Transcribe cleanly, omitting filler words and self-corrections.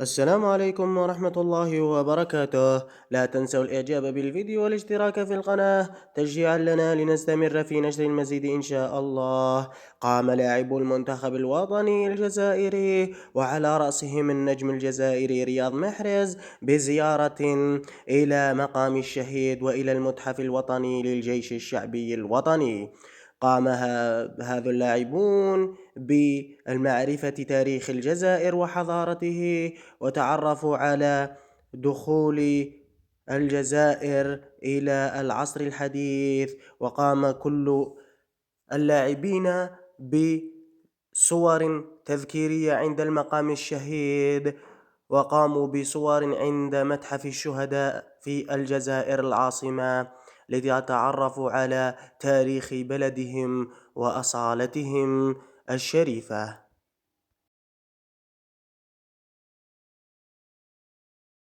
السلام عليكم ورحمة الله وبركاته. لا تنسوا الإعجاب بالفيديو والاشتراك في القناة تشجيعا لنا لنستمر في نشر المزيد إن شاء الله. قام لاعبو المنتخب الوطني الجزائري وعلى رأسهم النجم الجزائري رياض محرز بزيارة إلى مقام الشهيد وإلى المتحف الوطني للجيش الشعبي الوطني. قام هذا اللاعبون بالمعرفة تاريخ الجزائر وحضارته، وتعرفوا على دخول الجزائر إلى العصر الحديث. وقام كل اللاعبين بصور تذكيرية عند المقام الشهيد، وقاموا بصور عند متحف الشهداء في الجزائر العاصمة ليتعرفوا على تاريخ بلدهم وأصالتهم الشريفة.